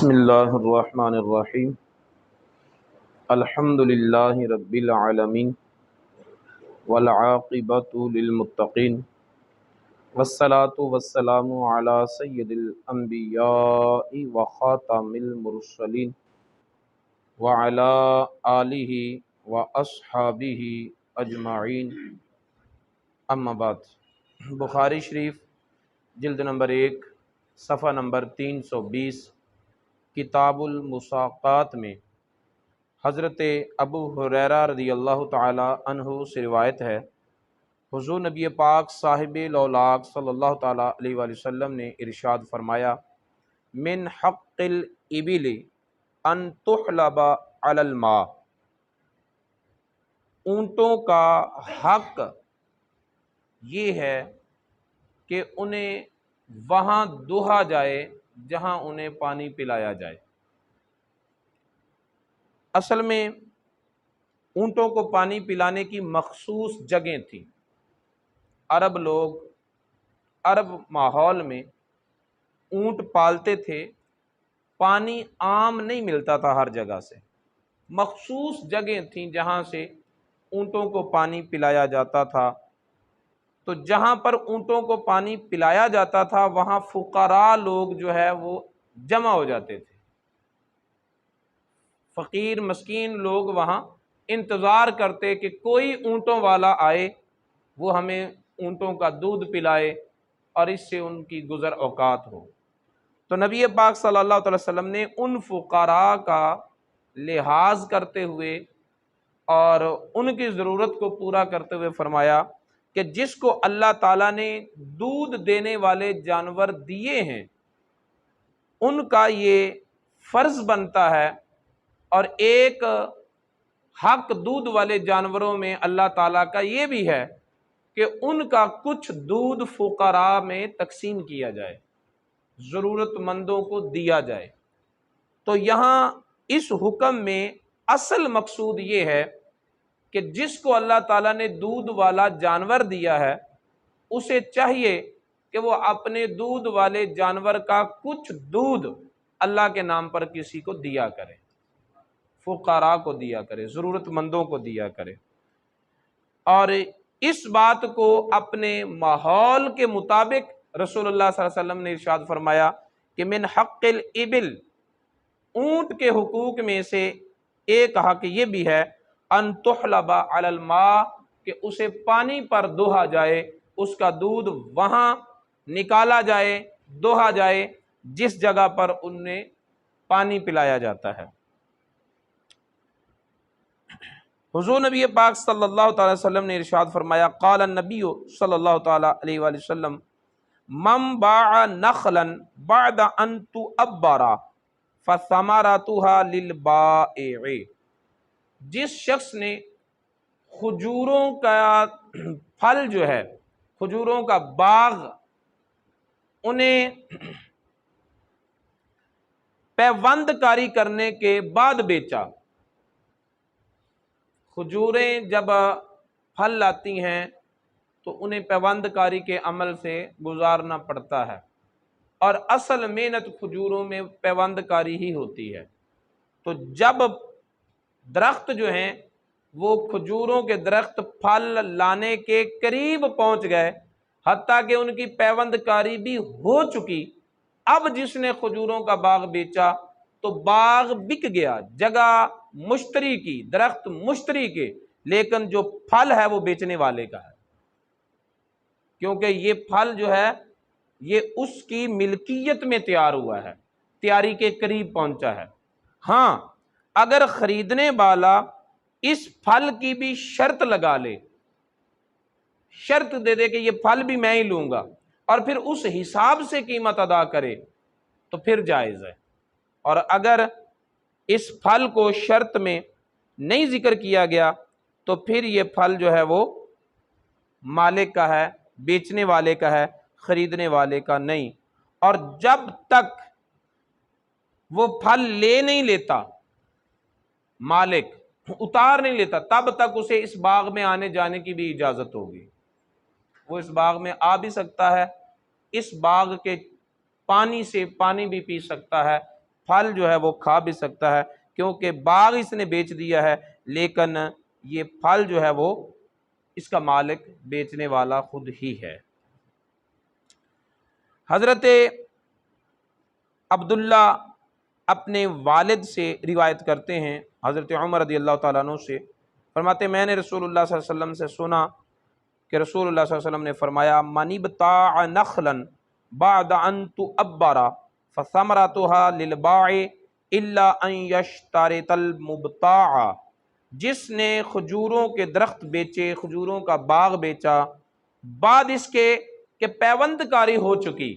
بسم اللہ الرحمن الرحیم الحمد للہ رب العالمین والعاقبۃ للمتقین والصلاة والسلام علی سید الانبیاء وخاتم المرسلین وعلی آلہ واصحابہ اجمعین، اما بعد۔ بخاری شریف جلد نمبر 1 صفحہ نمبر 320 کتاب المساقات میں حضرت ابو ہریرہ رضی اللہ تعالی عنہ سے روایت ہے، حضور نبی پاک صاحب لولاق صلی اللہ تعالی علیہ وآلہ وسلم نے ارشاد فرمایا، من حق الابل ان تحلب علی الماء، اونٹوں کا حق یہ ہے کہ انہیں وہاں دوہا جائے جہاں انہیں پانی پلایا جائے۔ اصل میں اونٹوں کو پانی پلانے کی مخصوص جگہیں تھیں۔ عرب لوگ عرب ماحول میں اونٹ پالتے تھے، پانی عام نہیں ملتا تھا ہر جگہ سے، مخصوص جگہیں تھیں جہاں سے اونٹوں کو پانی پلایا جاتا تھا۔ تو جہاں پر اونٹوں کو پانی پلایا جاتا تھا وہاں فقراء لوگ جو ہے وہ جمع ہو جاتے تھے، فقیر مسکین لوگ وہاں انتظار کرتے کہ کوئی اونٹوں والا آئے، وہ ہمیں اونٹوں کا دودھ پلائے اور اس سے ان کی گزر اوقات ہو۔ تو نبی پاک صلی اللہ علیہ وسلم نے ان فقراء کا لحاظ کرتے ہوئے اور ان کی ضرورت کو پورا کرتے ہوئے فرمایا کہ جس کو اللہ تعالیٰ نے دودھ دینے والے جانور دیے ہیں ان کا یہ فرض بنتا ہے، اور ایک حق دودھ والے جانوروں میں اللہ تعالیٰ کا یہ بھی ہے کہ ان کا کچھ دودھ فقراء میں تقسیم کیا جائے، ضرورت مندوں کو دیا جائے۔ تو یہاں اس حکم میں اصل مقصود یہ ہے کہ جس کو اللہ تعالیٰ نے دودھ والا جانور دیا ہے اسے چاہیے کہ وہ اپنے دودھ والے جانور کا کچھ دودھ اللہ کے نام پر کسی کو دیا کرے، فقراء کو دیا کرے، ضرورت مندوں کو دیا کرے۔ اور اس بات کو اپنے ماحول کے مطابق رسول اللہ صلی اللہ علیہ وسلم نے ارشاد فرمایا کہ من حق الابل، اونٹ کے حقوق میں سے ایک حق یہ بھی ہے ان تحلب علی الماء، کہ اسے پانی پر دوہا جائے، اس کا دودھ وہاں نکالا جائے، دوہا جائے جس جگہ پر انہیں پانی پلایا جاتا ہے۔ حضور نبی پاک صلی اللہ تعالی وسلم نے ارشاد فرمایا، قال النبی صلی اللہ تعالی علیہ وآلہ وسلم، من باع نخلا بعد ان تؤبر فثمرتها للبائع، جس شخص نے کھجوروں کا پھل جو ہے، کھجوروں کا باغ، انہیں پیوند کاری کرنے کے بعد بیچا۔ کھجوریں جب پھل لاتی ہیں تو انہیں پیوند کاری کے عمل سے گزارنا پڑتا ہے، اور اصل محنت کھجوروں میں پیوند کاری ہی ہوتی ہے۔ تو جب درخت جو ہیں وہ کھجوروں کے درخت پھل لانے کے قریب پہنچ گئے، حتیٰ کہ ان کی پیوند کاری بھی ہو چکی، اب جس نے کھجوروں کا باغ بیچا تو باغ بک گیا، جگہ مشتری کی، درخت مشتری کے، لیکن جو پھل ہے وہ بیچنے والے کا ہے، کیونکہ یہ پھل جو ہے یہ اس کی ملکیت میں تیار ہوا ہے، تیاری کے قریب پہنچا ہے۔ ہاں اگر خریدنے والا اس پھل کی بھی شرط لگا لے، شرط دے دے کہ یہ پھل بھی میں ہی لوں گا، اور پھر اس حساب سے قیمت ادا کرے تو پھر جائز ہے۔ اور اگر اس پھل کو شرط میں نہیں ذکر کیا گیا تو پھر یہ پھل جو ہے وہ مالک کا ہے، بیچنے والے کا ہے، خریدنے والے کا نہیں۔ اور جب تک وہ پھل لے نہیں لیتا، مالک اتار نہیں لیتا، تب تک اسے اس باغ میں آنے جانے کی بھی اجازت ہوگی۔ وہ اس باغ میں آ بھی سکتا ہے، اس باغ کے پانی سے پانی بھی پی سکتا ہے، پھل جو ہے وہ کھا بھی سکتا ہے، کیونکہ باغ اس نے بیچ دیا ہے، لیکن یہ پھل جو ہے وہ اس کا مالک بیچنے والا خود ہی ہے۔ حضرت عبداللہ اپنے والد سے روایت کرتے ہیں، حضرت عمر رضی اللہ تعالیٰ عنہ سے، فرماتے ہیں میں نے رسول اللہ صلی اللہ علیہ وسلم سے سنا کہ رسول اللہ صلی اللہ علیہ وسلم نے فرمایا من ابتاع نخلا بعد ان تؤبر فثمرتها للبائع الا ان یشترط المبتاع، جس نے کھجوروں کے درخت بیچے، کھجوروں کا باغ بیچا بعد اس کے کہ پیوند کاری ہو چکی،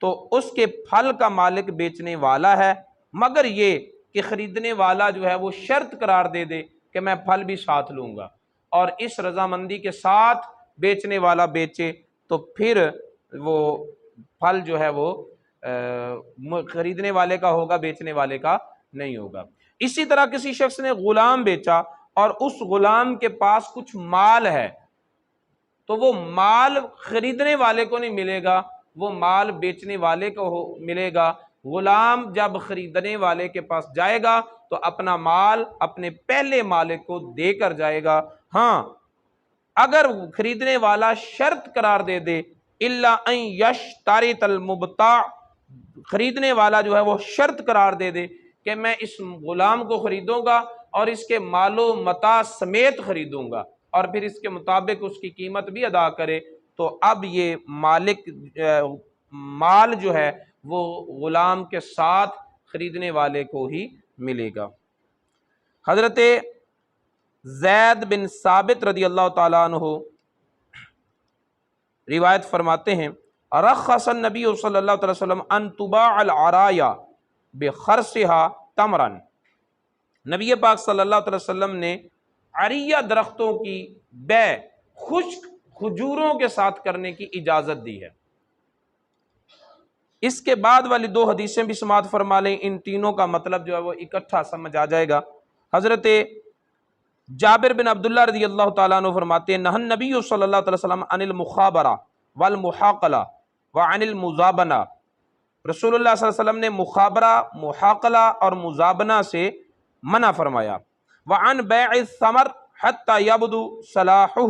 تو اس کے پھل کا مالک بیچنے والا ہے، مگر یہ کہ خریدنے والا جو ہے وہ شرط قرار دے دے کہ میں پھل بھی ساتھ لوں گا، اور اس رضامندی کے ساتھ بیچنے والا بیچے، تو پھر وہ پھل جو ہے وہ خریدنے والے کا ہوگا، بیچنے والے کا نہیں ہوگا۔ اسی طرح کسی شخص نے غلام بیچا اور اس غلام کے پاس کچھ مال ہے، تو وہ مال خریدنے والے کو نہیں ملے گا، وہ مال بیچنے والے کو ملے گا۔ غلام جب خریدنے والے کے پاس جائے گا تو اپنا مال اپنے پہلے مالک کو دے کر جائے گا۔ ہاں اگر خریدنے والا شرط قرار دے دے الا ان یشترط المبتاع، خریدنے والا جو ہے وہ شرط قرار دے دے کہ میں اس غلام کو خریدوں گا اور اس کے مال و متاع سمیت خریدوں گا، اور پھر اس کے مطابق اس کی قیمت بھی ادا کرے، تو اب یہ مالک مال جو ہے وہ غلام کے ساتھ خریدنے والے کو ہی ملے گا۔ حضرت زید بن ثابت رضی اللہ تعالیٰ عنہ روایت فرماتے ہیں رخص النبی صلی اللہ علیہ وسلم ان تباع العرایا بخرصها تمرا، نبی پاک صلی اللہ علیہ وسلم نے عریہ درختوں کی بے خشک کھجوروں کے ساتھ کرنے کی اجازت دی ہے۔ اس کے بعد والی دو حدیثیں بھی سماعت فرما لیں، ان تینوں کا مطلب جو ہے وہ اکٹھا سمجھ آ جائے گا۔ حضرت جابر بن عبداللہ رضی اللہ تعالیٰ عنہ فرماتے ہیں نہى النبی صلی اللہ علیہ وسلم عن المخابرہ والمحاقلہ وعن المزابنہ، رسول اللہ صلی اللہ علیہ وسلم نے مخابرہ، محاقلہ اور مزابنہ سے منع فرمایا۔ وعن بیع الثمر حتی یبدو صلاحہ،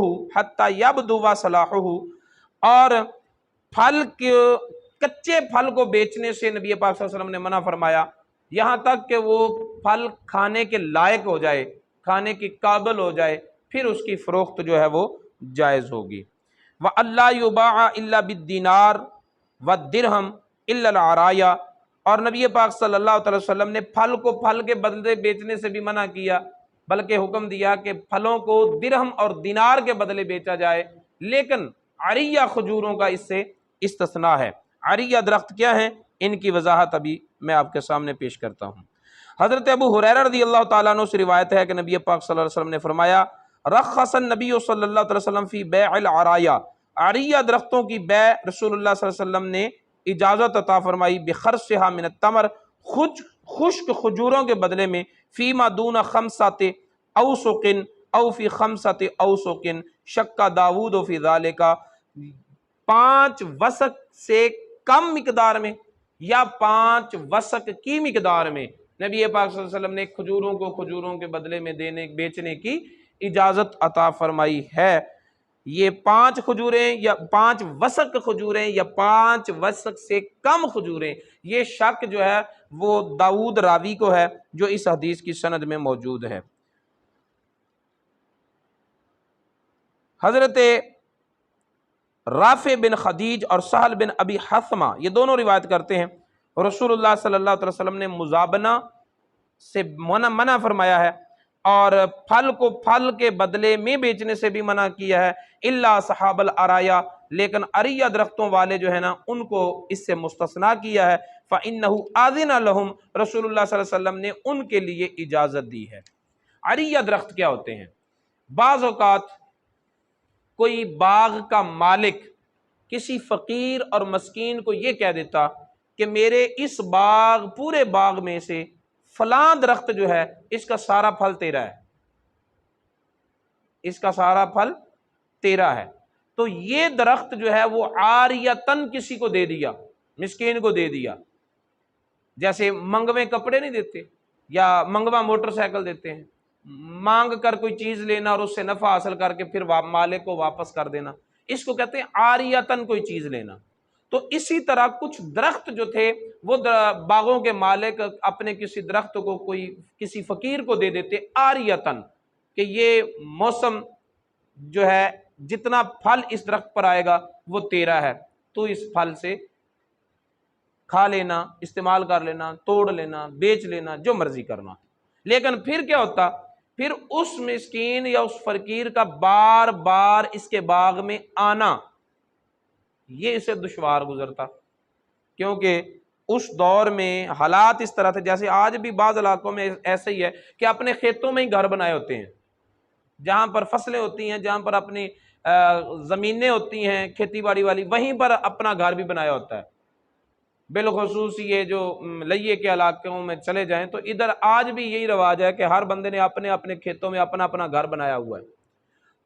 اور پھل کے کچے پھل کو بیچنے سے نبی پاک صلی اللہ علیہ وسلم نے منع فرمایا یہاں تک کہ وہ پھل کھانے کے لائق ہو جائے، کھانے کی قابل ہو جائے، پھر اس کی فروخت جو ہے وہ جائز ہوگی۔ وَأَلَّا يُبَاعَ إِلَّا بِالدِّنَارِ وَالدِّرْهَمِ إِلَّا الْعَرَايَا، اور نبی پاک صلی اللہ علیہ وسلم نے پھل کو پھل کے بدلے بیچنے سے بھی منع کیا، بلکہ حکم دیا کہ پھلوں کو درہم اور دینار کے بدلے بیچا جائے، لیکن عریہ کھجوروں کا اس سے استثناء ہے۔ عریہ درخت کیا ہیں، ان کی وضاحت ابھی میں آپ کے سامنے پیش کرتا ہوں۔ حضرت ابو ہریرہ رضی اللہ تعالیٰ عنہ سے روایت ہے کہ نبی پاک صلی اللہ علیہ وسلم نے فرمایا رخص النبی صلی اللہ علیہ وسلم فی بیع العرایا، عریہ درختوں کی بیع رسول اللہ صلی اللہ علیہ وسلم نے اجازت عطا فرمائی، بخرصها من التمر، خشک کھجوروں کے بدلے میں، فیما دون خمسۃ اوسق او فی خمسۃ اوسق، شک داؤد فی ذالک، 5 وسق سے کم مقدار میں یا 5 وسق کی مقدار میں نبی پاک صلی اللہ علیہ وسلم نے کھجوروں کو کھجوروں کے بدلے میں بیچنے کی اجازت عطا فرمائی ہے۔ یہ 5 کھجوریں یا 5 وسق کھجوریں یا 5 وسق سے کم کھجوریں، یہ شک جو ہے وہ داؤد راوی کو ہے جو اس حدیث کی سند میں موجود ہے۔ حضرت رافع بن خدیج اور سہل بن ابی حثمہ یہ دونوں روایت کرتے ہیں رسول اللہ صلی اللہ علیہ وسلم نے مزابنہ سے منع فرمایا ہے، اور پھل کو پھل کے بدلے میں بیچنے سے بھی منع کیا ہے، الا صحاب العرایا، لیکن عریہ درختوں والے جو ہے نا ان کو اس سے مستثنیٰ کیا ہے، فإنہ آذن لہم، رسول اللہ صلی اللہ علیہ وسلم نے ان کے لیے اجازت دی ہے۔ عریہ درخت کیا ہوتے ہیں؟ بعض اوقات کوئی باغ کا مالک کسی فقیر اور مسکین کو یہ کہہ دیتا کہ میرے اس باغ، پورے باغ میں سے فلاں درخت جو ہے اس کا سارا پھل تیرا ہے، اس کا سارا پھل تیرا ہے، تو یہ درخت جو ہے وہ عاریتن کسی کو دے دیا، مسکین کو دے دیا، جیسے منگوے کپڑے نہیں دیتے یا منگوا موٹر سائیکل دیتے ہیں، مانگ کر کوئی چیز لینا اور اس سے نفع حاصل کر کے پھر مالک کو واپس کر دینا، اس کو کہتے ہیں عاریتن کوئی چیز لینا۔ تو اسی طرح کچھ درخت جو تھے وہ باغوں کے مالک اپنے کسی درخت کو کوئی کسی فقیر کو دے دیتے عاریتن، کہ یہ موسم جو ہے جتنا پھل اس درخت پر آئے گا وہ تیرا ہے، تو اس پھل سے کھا لینا، استعمال کر لینا، توڑ لینا، بیچ لینا، جو مرضی کرنا۔ لیکن پھر کیا ہوتا، پھر اس مسکین یا اس فقیر کا بار بار اس کے باغ میں آنا یہ اسے دشوار گزرتا، کیونکہ اس دور میں حالات اس طرح تھے، جیسے آج بھی بعض علاقوں میں ایسے ہی ہے کہ اپنے کھیتوں میں ہی گھر بنائے ہوتے ہیں، جہاں پر فصلیں ہوتی ہیں، جہاں پر اپنی زمینیں ہوتی ہیں کھیتی باڑی والی، وہیں پر اپنا گھر بھی بنایا ہوتا ہے۔ بالخصوص یہ جو لئیے کے علاقوں میں چلے جائیں تو ادھر آج بھی یہی رواج ہے کہ ہر بندے نے اپنے اپنے کھیتوں میں اپنا اپنا گھر بنایا ہوا ہے۔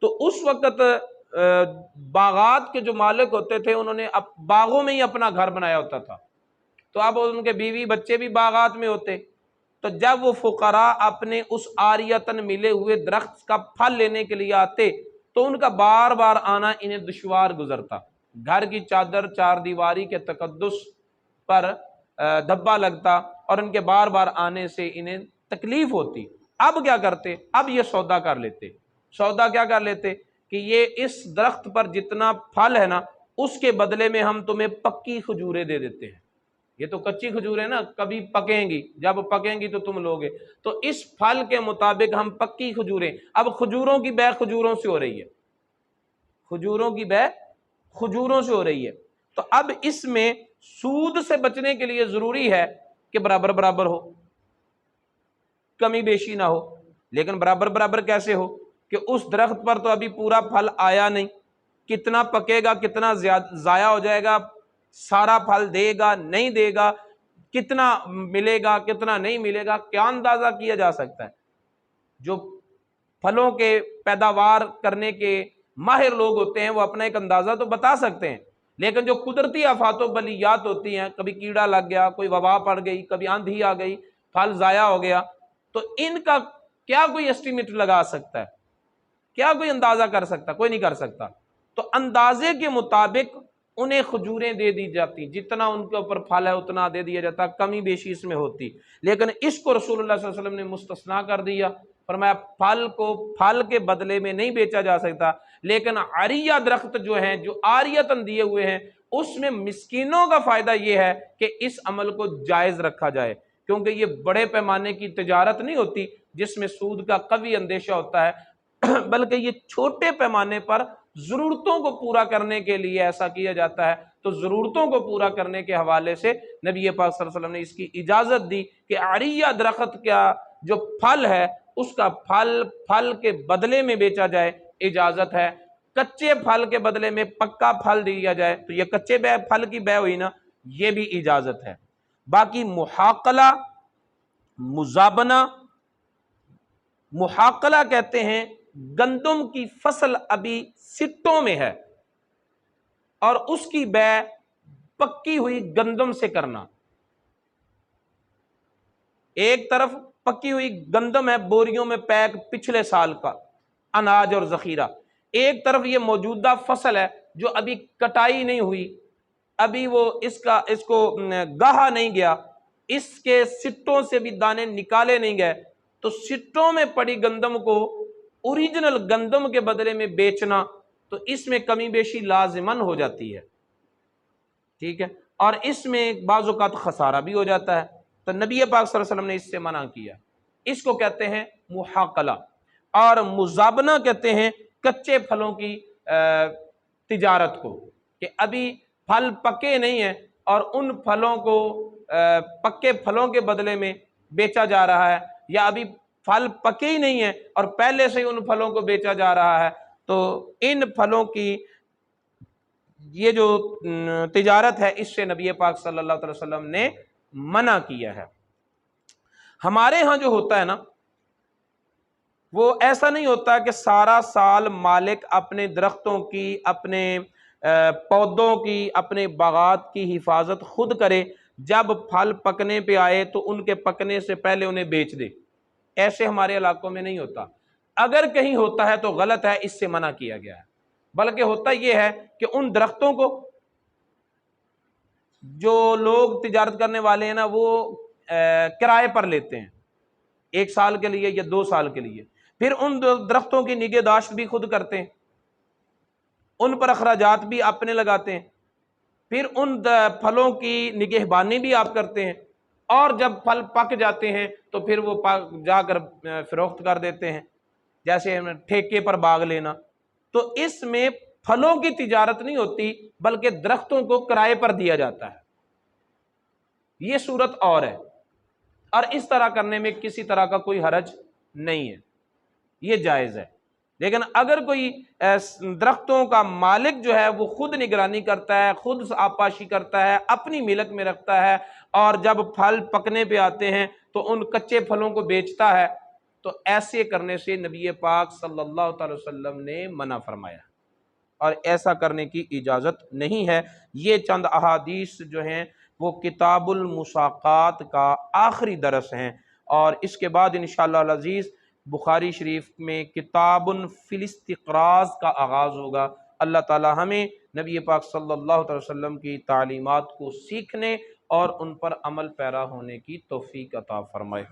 تو اس وقت باغات کے جو مالک ہوتے تھے انہوں نے باغوں میں ہی اپنا گھر بنایا ہوتا تھا، تو اب ان کے بیوی بچے بھی باغات میں ہوتے، تو جب وہ فقراء اپنے اس عاریتن ملے ہوئے درخت کا پھل لینے کے لیے آتے تو ان کا بار بار آنا انہیں دشوار گزرتا، گھر کی چادر چار دیواری کے تقدس پر دھبا لگتا اور ان کے بار بار آنے سے انہیں تکلیف ہوتی۔ اب کیا کرتے، اب یہ سودا کر لیتے، سودا کیا کر لیتے کہ یہ اس درخت پر جتنا پھل ہے نا اس کے بدلے میں ہم تمہیں پکی کھجوریں دے دیتے ہیں، یہ تو کچی کھجوریں نا کبھی پکیں گی، جب پکیں گی تو تم لوگے، تو اس پھل کے مطابق ہم پکی کھجوریں، اب کھجوروں کی بے کھجوروں سے ہو رہی ہے، کھجوروں کی بے کھجوروں سے ہو رہی ہے، تو اب اس میں سود سے بچنے کے لیے ضروری ہے کہ برابر برابر ہو، کمی بیشی نہ ہو۔ لیکن برابر برابر کیسے ہو کہ اس درخت پر تو ابھی پورا پھل آیا نہیں، کتنا پکے گا، کتنا ضائع ہو جائے گا، سارا پھل دے گا نہیں دے گا، کتنا ملے گا کتنا نہیں ملے گا، کیا اندازہ کیا جا سکتا ہے؟ جو پھلوں کے پیداوار کرنے کے ماہر لوگ ہوتے ہیں وہ اپنا ایک اندازہ تو بتا سکتے ہیں، لیکن جو قدرتی آفات و بلیات ہوتی ہیں، کبھی کیڑا لگ گیا، کوئی وبا پڑ گئی، کبھی آندھی آ گئی، پھل ضائع ہو گیا، تو ان کا کیا کوئی ایسٹیمیٹ لگا سکتا ہے؟ کیا کوئی اندازہ کر سکتا؟ کوئی نہیں کر سکتا۔ تو اندازے کے مطابق انہیں کھجوریں دے دی جاتی، جتنا ان کے اوپر پھل ہے اتنا دے دیا جاتا، کمی بیشی اس میں ہوتی، لیکن اس کو رسول اللہ صلی اللہ علیہ وسلم نے مستثنا کر دیا، فرمایا پھل کو پھل کے بدلے میں نہیں بیچا جا سکتا، لیکن عاریہ درخت جو ہیں جو عاریتاً دیے ہوئے ہیں اس میں مسکینوں کا فائدہ یہ ہے کہ اس عمل کو جائز رکھا جائے، کیونکہ یہ بڑے پیمانے کی تجارت نہیں ہوتی جس میں سود کا قوی اندیشہ ہوتا ہے، بلکہ یہ چھوٹے پیمانے پر ضرورتوں کو پورا کرنے کے لیے ایسا کیا جاتا ہے۔ تو ضرورتوں کو پورا کرنے کے حوالے سے نبی پاک صلی اللہ علیہ وسلم نے اس کی اجازت دی کہ عاریہ درخت کا جو پھل ہے اس کا پھل کے بدلے میں بیچا جائے، اجازت ہے۔ کچے پھل کے بدلے میں پکا پھل دیا جائے تو یہ کچے پھل کی بے ہوئی نا، یہ بھی اجازت ہے۔ باقی محاقلہ، مزابنہ، محاقلہ کہتے ہیں گندم کی فصل ابھی سٹوں میں ہے اور اس کی بے پکی ہوئی گندم سے کرنا، ایک طرف پکی ہوئی گندم ہے بوریوں میں پیک پچھلے سال کا اناج اور ذخیرہ، ایک طرف یہ موجودہ فصل ہے جو ابھی کٹائی نہیں ہوئی، ابھی وہ اس کو گاہا نہیں گیا، اس کے سٹوں سے بھی دانے نکالے نہیں گئے، تو سٹوں میں پڑی گندم کو اوریجنل گندم کے بدلے میں بیچنا تو اس میں کمی بیشی لازماً ہو جاتی ہے، ٹھیک ہے، اور اس میں بعض اوقات خسارہ بھی ہو جاتا ہے، تو نبی پاک صلی اللہ علیہ وسلم نے اس سے منع کیا، اس کو کہتے ہیں محاقلہ۔ اور مزابنہ کہتے ہیں کچے پھلوں کی تجارت کو، کہ ابھی پھل پکے نہیں ہیں اور ان پھلوں کو پکے پھلوں کے بدلے میں بیچا جا رہا ہے، یا ابھی پھل پکے ہی نہیں ہیں اور پہلے سے ہی ان پھلوں کو بیچا جا رہا ہے، تو ان پھلوں کی یہ جو تجارت ہے اس سے نبی پاک صلی اللہ علیہ وسلم نے منع کیا ہے۔ ہمارے ہاں جو ہوتا ہے نا وہ ایسا نہیں ہوتا کہ سارا سال مالک اپنے درختوں کی، اپنے پودوں کی، اپنے باغات کی حفاظت خود کرے، جب پھل پکنے پہ آئے تو ان کے پکنے سے پہلے انہیں بیچ دے۔ ایسے ہمارے علاقوں میں نہیں ہوتا، اگر کہیں ہوتا ہے تو غلط ہے، اس سے منع کیا گیا ہے۔ بلکہ ہوتا یہ ہے کہ ان درختوں کو جو لوگ تجارت کرنے والے ہیں نا وہ کرائے پر لیتے ہیں، 1 سال کے لیے یا 2 سال کے لیے، پھر ان درختوں کی نگہداشت بھی خود کرتے ہیں، ان پر اخراجات بھی اپنے لگاتے ہیں، پھر ان پھلوں کی نگہبانی بھی آپ کرتے ہیں، اور جب پھل پک جاتے ہیں تو پھر وہ جا کر فروخت کر دیتے ہیں، جیسے ٹھیکے پر باغ لینا۔ تو اس میں پھلوں کی تجارت نہیں ہوتی بلکہ درختوں کو کرائے پر دیا جاتا ہے، یہ صورت اور ہے، اور اس طرح کرنے میں کسی طرح کا کوئی حرج نہیں ہے، یہ جائز ہے۔ لیکن اگر کوئی درختوں کا مالک جو ہے وہ خود نگرانی کرتا ہے، خود آبپاشی کرتا ہے، اپنی ملک میں رکھتا ہے، اور جب پھل پکنے پہ آتے ہیں تو ان کچے پھلوں کو بیچتا ہے، تو ایسے کرنے سے نبی پاک صلی اللہ تعالی وسلم نے منع فرمایا، اور ایسا کرنے کی اجازت نہیں ہے۔ یہ چند احادیث جو ہیں وہ کتاب المساقات کا آخری درس ہیں، اور اس کے بعد انشاءاللہ العزیز بخاری شریف میں کتاب فی الاستقراض کا آغاز ہوگا۔ اللہ تعالی ہمیں نبی پاک صلی اللہ علیہ وسلم کی تعلیمات کو سیکھنے اور ان پر عمل پیرا ہونے کی توفیق عطا فرمائے۔